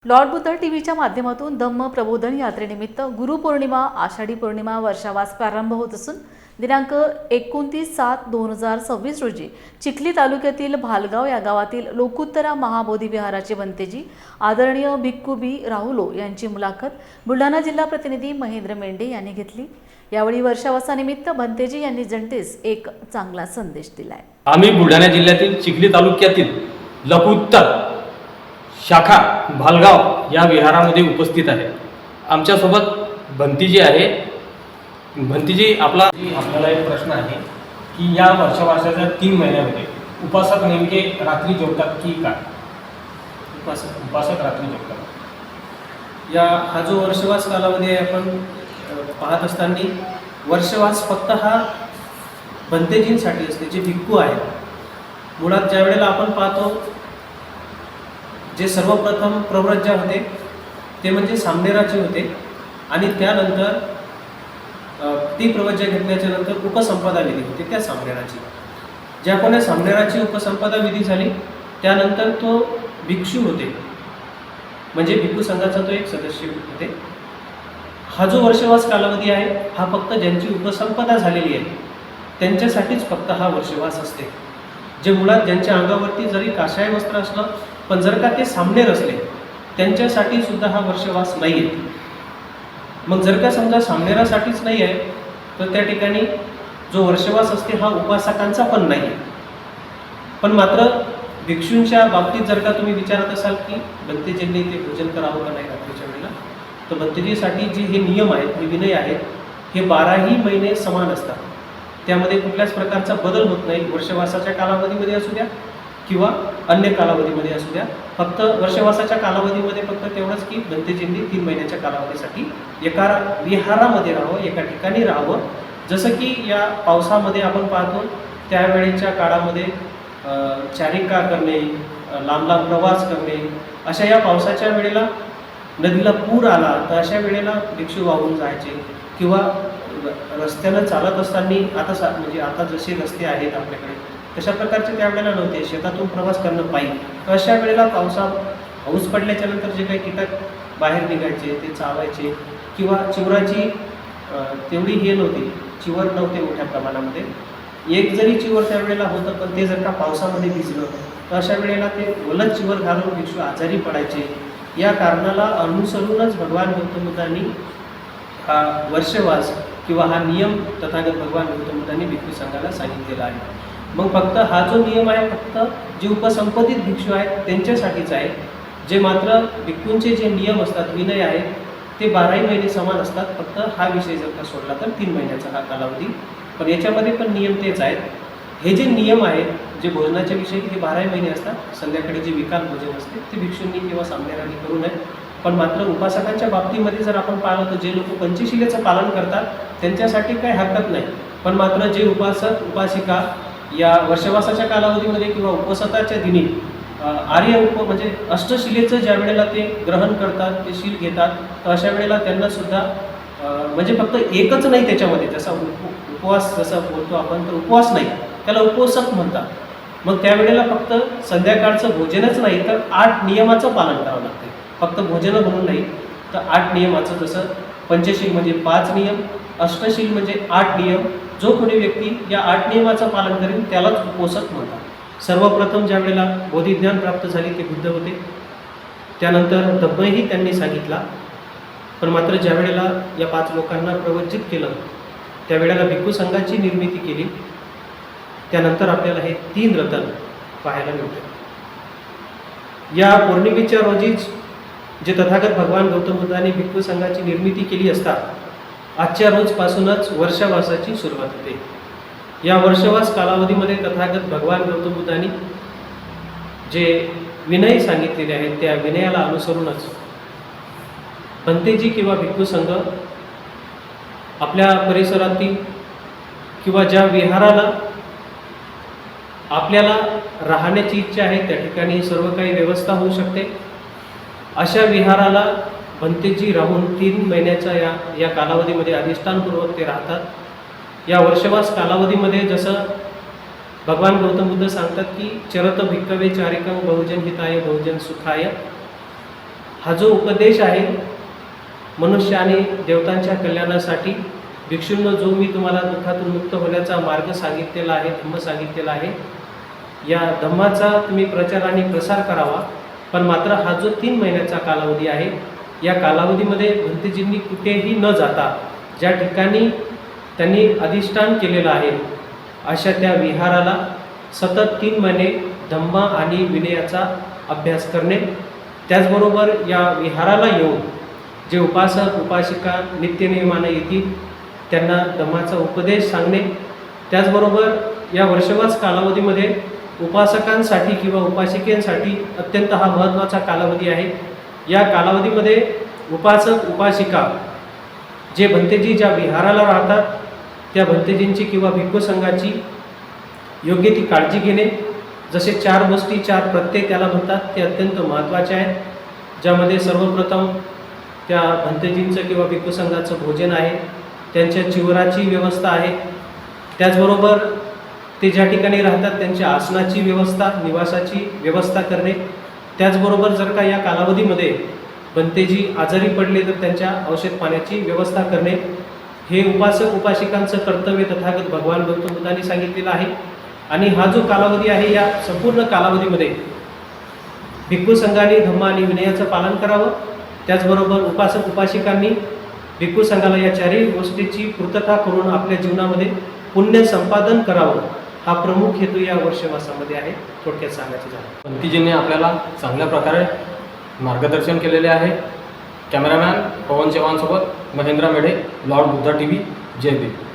Lord Buddha टीव्हीच्या माध्यमातून धम्म प्रबोधन यात्रेनिमित्त गुरुपौर्णिमा आषाढी पौर्णिमा वर्षावास प्रारंभ होत असून दिनांक 29/7/2026 रोजी चिखली तालुक्यातील भालगाव या गावातील लोकुत्तरा महाबोधी विहाराचे बनतेजी आदरणीय भिक्खू बी राहुलो यांची मुलाखत बुलढाणा जिल्हा प्रतिनिधी महेंद्र मेंढे यांनी घेतली। यावेळी वर्षावासानिमित्त बनतेजी यांनी जनतेस एक चांगला संदेश दिलाय। आम्ही बुलढाणा जिल्ह्यातील चिखली तालुक्यातील लकुत्तर शाखा भालगाव या विहारामध्ये उपस्थित आहे। आमच्यासोबत भंतीजी आहे। भंतीजी आपल्याला एक प्रश्न आहे की या वर्षावासाच्या 3 महिन्यामध्ये उपासक नेमके रात्री जेवतात की काय? उपासक रात्री जेवतात। हा जो वर्षवास कालावधी आहे आपण पाहत असताना वर्षवास फक्त हा भंतेजींसाठी असते, जे भिक्खू आहेत। मुळात ज्या वेळेला आपण पाहतो जे सर्वप्रथम प्रव्रज्य होते ते म्हणजे सामनेराचे होते आणि त्यानंतर ती प्रवज्य घेतल्याच्या नंतर उपसंपदा विधी होते त्या सामनेराची। ज्या कोण्या सामनेराची उपसंपदा विधी झाली त्यानंतर तो भिक्षू होते, म्हणजे भिक्खू संघाचा तो एक सदस्य होते। हा जो वर्षवास कालावधी आहे हा फक्त ज्यांची उपसंपदा झालेली आहे त्यांच्यासाठीच फक्त हा वर्षवास असते। जे मुळात ज्यांच्या अंगावरती जरी काशाय वस्त्र असलं पण जर का ते सामनेर असले त्यांच्यासाठी सुद्धा हा वर्षवास नाही आहे। मग जर का समजा सामनेरासाठीच नाही आहे तर त्या ठिकाणी जो वर्षवास असते हा उपासकांचा पण नाही आहे। पण मात्र भिक्षूंच्या बाबतीत जर का तुम्ही विचारत असाल की भंतेजींनी ते भोजन करावं का नाही रात्रीच्या वेळेला, तर भंतेजीसाठी जे हे नियम आहेत, हे विनय आहेत, हे 12ही महिने समान असतात। त्यामध्ये कुठल्याच प्रकारचा बदल होत नाही। वर्षवासाच्या कालावधीमध्ये असू द्या किंवा अन्य कालावधीमध्ये असू द्या, फक्त वर्षवासाच्या कालावधीमध्ये फक्त तेवढंच की भंतेजींनी 3 महिन्याच्या कालावधीसाठी एका विहारामध्ये राहावं, एका ठिकाणी राहावं। जसं की या पावसामध्ये आपण पाहतो त्यावेळेच्या काळामध्ये चारिका करणे, लांब लांब प्रवास करणे, अशा या पावसाच्या वेळेला नदीला पूर आला तर अशा वेळेला भिक्षू वाहून जायचे किंवा रस्त्यानं चालत असताना आता जसे रस्ते आहेत आपल्याकडे तशा प्रकारचे त्यावेळेला नव्हते, शेतातून प्रवास करणं पाहिजे। तर अशा वेळेला पाऊस पडल्याच्या नंतर जे काही कीटक बाहेर निघायचे ते चावायचे किंवा चिवराची तेवढी हे नव्हती, चिवर नव्हते मोठ्या प्रमाणामध्ये। एक जरी चिवर त्यावेळेला होतं पण ते जर का पावसामध्ये भिजलं तर अशा वेळेला ते ओलच चिवर घालून भिक्षू आजारी पडायचे। या कारणाला अनुसरूनच भगवान गौतम बुद्धांनी हा वर्षवास किंवा हा नियम तथागत भगवान गौतम बुद्धांनी भिक्खू संघाला सांगितलेला आहे। मग फक्त हा जो नियम आहे फक्त जे उपसंपदित भिक्षू आहेत त्यांच्यासाठीच आहे। जे मात्र भिक्खूंचे जे नियम असतात, विनय आहेत, ते 12ही महिने समान असतात। फक्त हा विषय जर का सोडला तर 3 महिन्याचा हा कालावधी, पण याच्यामध्ये पण नियम तेच आहेत। हे जे नियम आहेत जे भोजनाच्या विषयी हे 12ही महिने असतात। संध्याकाळी जे विकाल भोजन असते ते भिक्षूंनी किंवा सामनेरांनी करू नये। पण मात्र उपासकांच्या बाबतीमध्ये जर आपण पाहिलं तर जे लोक पंचशिलेचं पालन करतात त्यांच्यासाठी काही हरकत नाही। पण मात्र जे उपासक उपासिका या वर्षवासाच्या कालावधीमध्ये किंवा उपवासाच्या दिनी म्हणजे अष्टशिलेचं ज्या वेळेला ते ग्रहण करतात, ते शील घेतात, तर अशा वेळेला त्यांना सुद्धा म्हणजे फक्त एकच नाही त्याच्यामध्ये, जसा उपवास जसा बोलतो आपण तर उपवास नाही, त्याला उपवासक म्हणतात। मग त्यावेळेला फक्त संध्याकाळचं भोजनच नाही तर 8 नियमाचं पालन करावं लागतं। फक्त भोजन म्हणून नाही तर 8 नियमाचं, जसं पंचशील म्हणजे 5 नियम, अष्टशील म्हणजे 8 नियम। जो कोणी व्यक्ती या 8 नियमाचं पालन करेल त्यालाच उपोषक म्हणतात। सर्वप्रथम ज्या वेळेला बोधिज्ञान प्राप्त झाले ते बुद्ध होते, त्यानंतर धम्मही त्यांनी सांगितला। पण मात्र ज्या वेळेला या 5 लोकांना प्रवज्जित केलं त्यावेळेला भिक्खू संघाची निर्मिती केली। त्यानंतर आपल्याला हे 3 रतन पाहायला मिळते। या पौर्णिमेच्या रोजीच जे तथागत भगवान गौतम बुद्धांनी भिक्खू संघाची निर्मिती केली असता आजच्या रोजपासूनच वर्षवासाची सुरुवात होते। या वर्षवास कालावधीमध्ये तथागत भगवान गौतम बुद्धांनी जे विनय सांगितलेले आहेत त्या विनयाला अनुसरूनच भंतेजी किंवा भिक्खू संघ आपल्या परिसरातील किंवा ज्या विहाराला आपल्याला राहण्याची इच्छा आहे त्या ठिकाणी सर्व काही व्यवस्था होऊ शकते। अशा विहाराला भंतेजी राहून 3 महिन्याच्या या कालावधीमध्ये अधिष्ठानपूर्वक ते राहतात। या वर्षवास कालावधीमध्ये जसं भगवान गौतम बुद्ध सांगतात की चरत भिक्खवे चारिकं बहुजन हिताय बहुजन सुखाय, हा जो उपदेश आहे मनुष्य आणि देवतांच्या कल्याणासाठी भिक्षूंनो जो मी तुम्हाला दुःखातून मुक्त होण्याचा मार्ग सांगितलेला आहे, धम्म सांगितलेला आहे, या धम्माचा तुम्ही प्रचार आणि प्रसार करावा. पण मात्र हा जो 3 महिन्याचा कालावधी आहे, या कालावधीमध्ये भंतेजींनी कुठेही न जाता ज्या ठिकाणी त्यांनी अधिष्ठान केलेलं आहे अशा त्या विहाराला सतत 3 महिने धम्म आणि विनयाचा अभ्यास करणे. त्याचबरोबर या विहाराला येऊन जे उपासक उपासिका नित्यनियमानं येतील त्यांना धम्माचा उपदेश सांगणे. त्याचबरोबर या वर्षवास कालावधीमध्ये उपासकांसाठी किंवा उपासिकेंसाठी अत्यंत हा महत्त्वाचा कालावधी आहे. या कालावधीमध्ये उपासक उपासिका जे भंतेजी ज्या विहाराला राहतात त्या भंतेजींची किंवा भिक्खू संघाची योग्य ती काळजी घेणे. जसे 4 गोष्टी 4 प्रत्यय त्याला म्हणतात ते अत्यंत महत्त्वाचे आहेत, ज्यामध्ये सर्वप्रथम त्या भंतेजींचं किंवा भिक्खू संघाचं भोजन आहे, त्यांच्या चिवराची व्यवस्था आहे, त्याचबरोबर ते ज्या ठिकाणी राहतात त्यांच्या आसनाची व्यवस्था, निवासाची व्यवस्था करणे. त्याचबरोबर जर का या कालावधीमध्ये भंतेजी आजारी पडले तर त्यांच्या औषध पाण्याची व्यवस्था करणे. हे उपासक उपासिकांचं कर्तव्य तथागत भगवान गौतम बुद्धांनी सांगितलेलं आहे. आणि हा जो कालावधी आहे या संपूर्ण कालावधीमध्ये भिक्खू संघाने धम्म आणि विनयाचं पालन करावं. त्याचबरोबर उपासक उपासिकांनी भिक्खू संघाला या 4ही गोष्टीची पूर्तता करून आपल्या जीवनामध्ये पुण्य संपादन करावं, हा प्रमुख हेतू या वर्षवासामध्ये आहे. थोडक्यात सांगायचं झालं. भंतीजींनी आपल्याला चांगल्या प्रकारे मार्गदर्शन केलेले आहे. कॅमेरामॅन पवन चव्हाणसोबत महेंद्र मेढे, लॉर्ड बुद्धा TV, जय भीम.